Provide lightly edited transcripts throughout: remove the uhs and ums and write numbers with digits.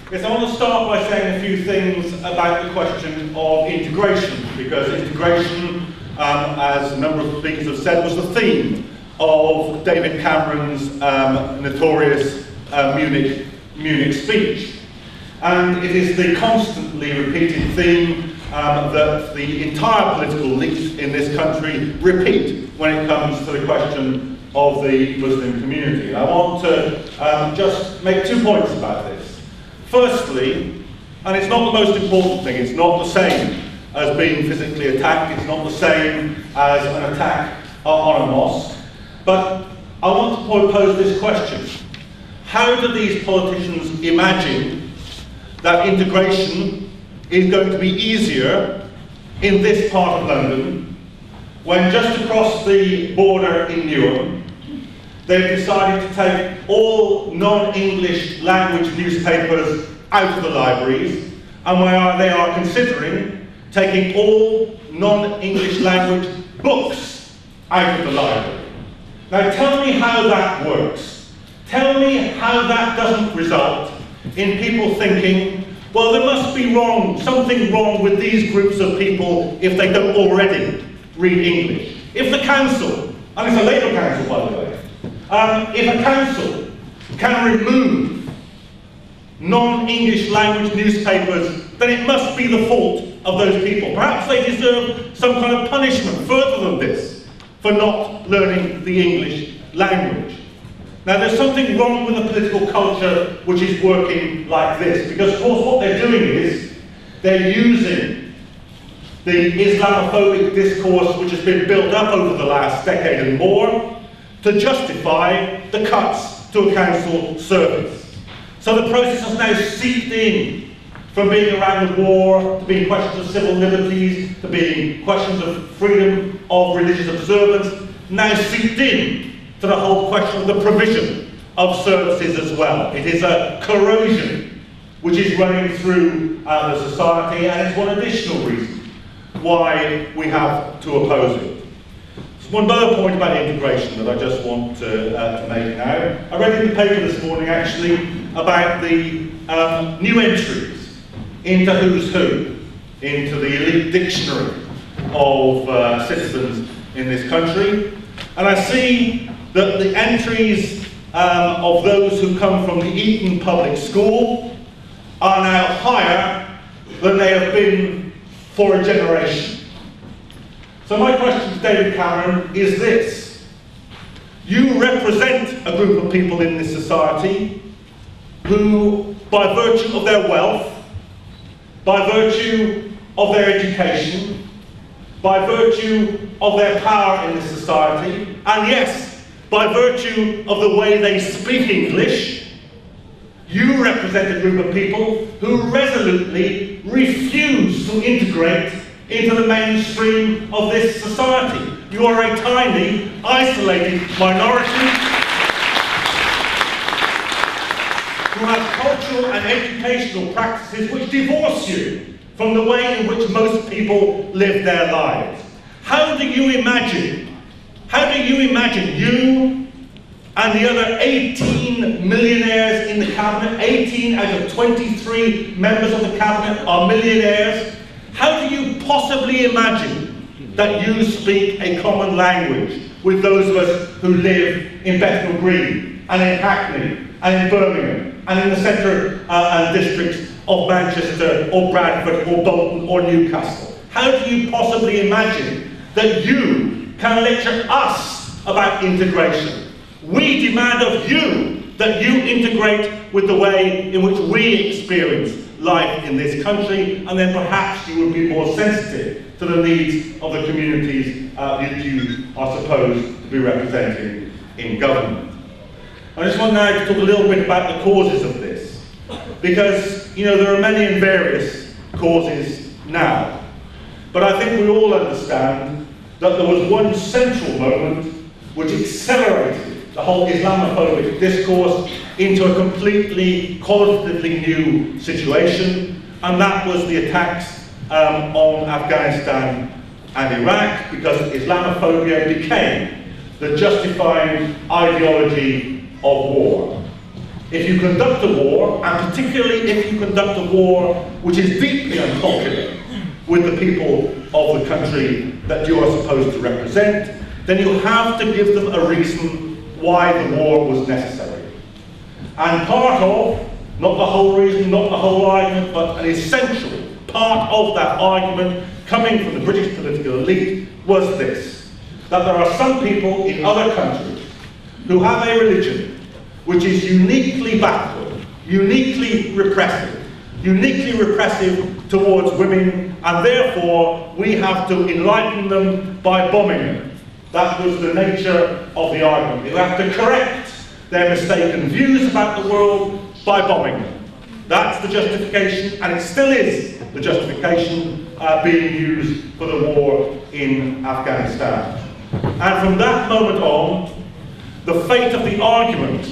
Yes, I want to start by saying a few things about the question of integration, because integration, as a number of speakers have said, was the theme of David Cameron's notorious Munich speech. And it is the constantly repeated theme that the entire political elites in this country repeat when it comes to the question of the Muslim community. And I want to just make 2 points about this. Firstly, and it's not the most important thing, it's not the same as being physically attacked, it's not the same as an attack on a mosque, but I want to pose this question. How do these politicians imagine that integration is going to be easier in this part of London when just across the border in Newham they've decided to take all non-English language newspapers out of the libraries, and where they are considering taking all non-English language books out of the library? Now tell me how that works. Tell me how that doesn't result in people thinking, well, there must be something wrong with these groups of people if they don't already read English. If the council, and it's a Labour council by the way, if a council can remove non-English language newspapers, then it must be the fault of those people. Perhaps they deserve some kind of punishment further than this for not learning the English language. Now there's something wrong with the political culture which is working like this, because of course what they're doing is they're using the Islamophobic discourse which has been built up over the last decade and more to justify the cuts to a council service. So the process has now seeped in from being around the war, to being questions of civil liberties, to being questions of freedom of religious observance, now seeped in to the whole question of the provision of services as well. It is a corrosion which is running through the society, and it's one additional reason why we have to oppose it. One other point about integration that I just want to make now. I read in the paper this morning actually about the new entries into Who's Who, into the elite dictionary of citizens in this country. And I see that the entries of those who come from the Eton Public School are now higher than they have been for a generation. So my question to David Cameron is this. You represent a group of people in this society who, by virtue of their wealth, by virtue of their education, by virtue of their power in this society, and yes, by virtue of the way they speak English, you represent a group of people who resolutely refuse to integrate into the mainstream of this society. You are a tiny, isolated minority who have cultural and educational practices which divorce you from the way in which most people live their lives. How do you imagine you and the other 18 millionaires in the cabinet, 18 out of 23 members of the cabinet are millionaires, how do you possibly imagine that you speak a common language with those of us who live in Bethnal Green, and in Hackney, and in Birmingham, and in the centre and districts of Manchester, or Bradford, or Bolton, or Newcastle? How do you possibly imagine that you can lecture us about integration? We demand of you that you integrate with the way in which we experience life in this country, and then perhaps you will be more sensitive to the needs of the communities that you are supposed to be representing in government. I just want now to talk a little bit about the causes of this, because there are many and various causes now, but I think we all understand that there was one central moment which accelerated the whole Islamophobic discourse into a completely qualitatively new situation, and that was the attacks on Afghanistan and Iraq, because Islamophobia became the justifying ideology of war. If you conduct a war, and particularly if you conduct a war which is deeply unpopular with the people of the country that you are supposed to represent, then you have to give them a reason why the war was necessary. And part of, not the whole reason, not the whole argument, but an essential part of that argument coming from the British political elite was this: that there are some people in other countries who have a religion which is uniquely backward, uniquely repressive towards women, and therefore we have to enlighten them by bombing them. That was the nature of the argument. We have to correct their mistaken views about the world by bombing them. That's the justification, and it still is the justification being used for the war in Afghanistan. And from that moment on, the fate of the argument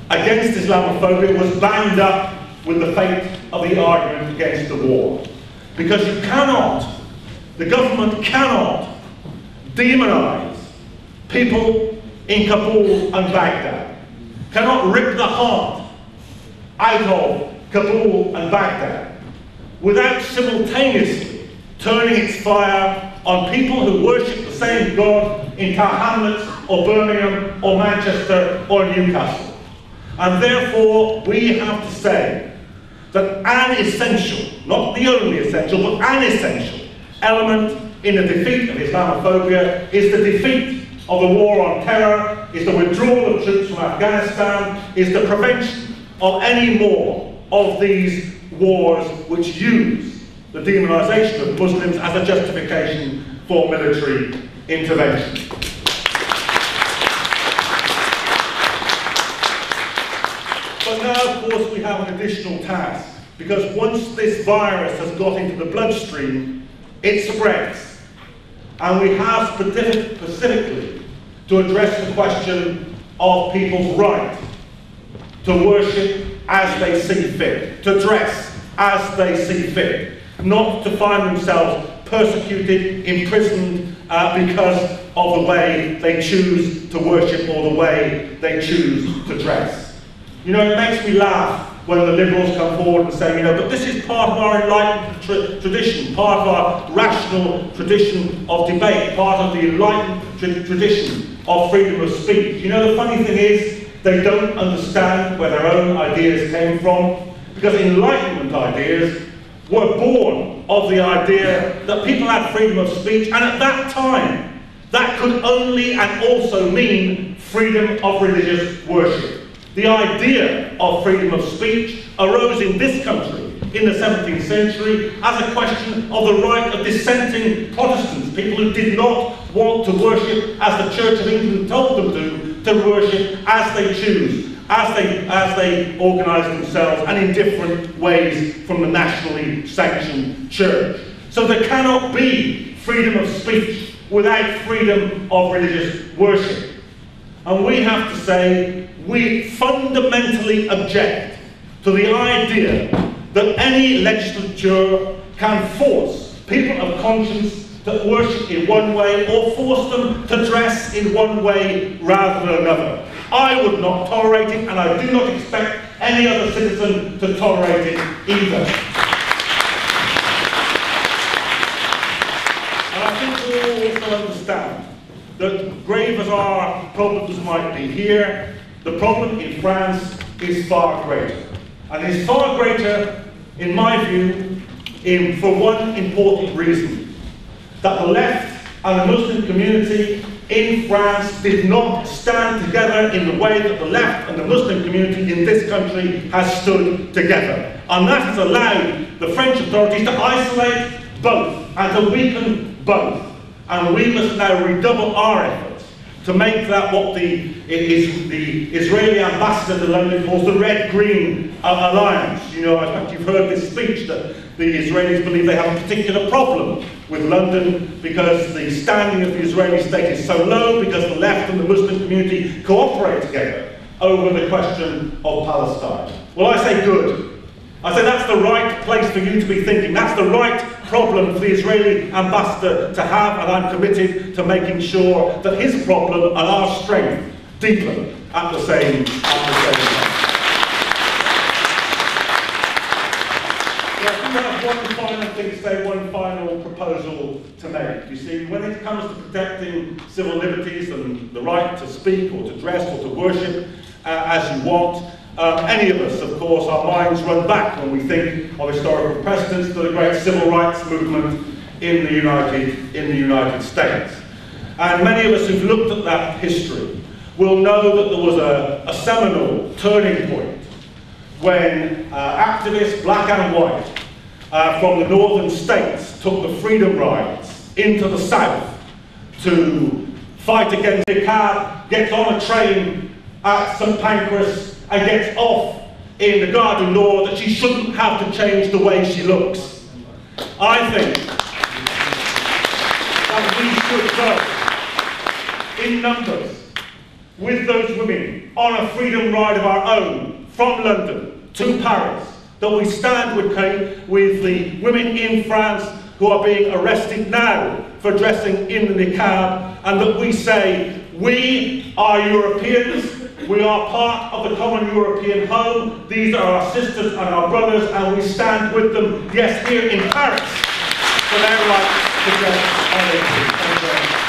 against Islamophobia was bound up with the fate of the argument against the war. Because you cannot, the government cannot demonize people in Kabul and Baghdad, cannot rip the heart out of Kabul and Baghdad without simultaneously turning its fire on people who worship the same God in Tower Hamlets or Birmingham or Manchester or Newcastle. And therefore we have to say that an essential, not the only essential, but an essential element in the defeat of Islamophobia is the defeat of the war on terror, is the withdrawal of troops from Afghanistan, is the prevention of any more of these wars which use the demonization of Muslims as a justification for military intervention. But now, of course, we have an additional task, because once this virus has got into the bloodstream, it spreads. And we have specifically to address the question of people's right to worship as they see fit, to dress as they see fit, not to find themselves persecuted, imprisoned because of the way they choose to worship or the way they choose to dress. You know, it makes me laugh when the Liberals come forward and say, you know, but this is part of our enlightened tradition, part of our rational tradition of debate, part of the enlightened tradition of freedom of speech. You know, the funny thing is, they don't understand where their own ideas came from, because Enlightenment ideas were born of the idea that people had freedom of speech, and at that time, that could only and also mean freedom of religious worship. The idea of freedom of speech arose in this country in the 17th century as a question of the right of dissenting Protestants, people who did not want to worship as the Church of England told them to worship as they choose, as they organise themselves, and in different ways from the nationally sanctioned church. So there cannot be freedom of speech without freedom of religious worship. And we have to say, we fundamentally object to the idea that any legislature can force people of conscience to worship in one way or force them to dress in one way rather than another. I would not tolerate it, and I do not expect any other citizen to tolerate it either. And I think we all also understand that grave as our problems might be here, the problem in France is far greater. And it is far greater, in my view, for one important reason: that the left and the Muslim community in France did not stand together in the way that the left and the Muslim community in this country has stood together. And that has allowed the French authorities to isolate both and to weaken both. And we must now redouble our efforts to make that what the Israeli ambassador to London calls the Red-Green Alliance. You know, I think you've heard this speech that the Israelis believe they have a particular problem with London because the standing of the Israeli state is so low, because the left and the Muslim community cooperate together over the question of Palestine. Well, I say good. I say that's the right place for you to be thinking. That's the right problem for the Israeli ambassador to have, and I'm committed to making sure that his problem and our strength deepen at the same time. I do have one final thing to say, one final proposal to make. You see, when it comes to protecting civil liberties and the right to speak or to dress or to worship as you want, any of us, of course, our minds run back when we think of historical precedents to the great civil rights movement in the United States. And many of us who've looked at that history will know that there was a seminal turning point when activists, black and white, from the northern states took the freedom rides into the south to fight against the cab, gets on a train at St Pancras and gets off in the Garden law that she shouldn't have to change the way she looks. I think that we should go in numbers with those women on a freedom ride of our own from London to Paris, that we stand with the women in France who are being arrested now for dressing in the niqab, and that we say, we are Europeans, we are part of the common European home, these are our sisters and our brothers, and we stand with them, yes, here in Paris, for their right to dress as they do.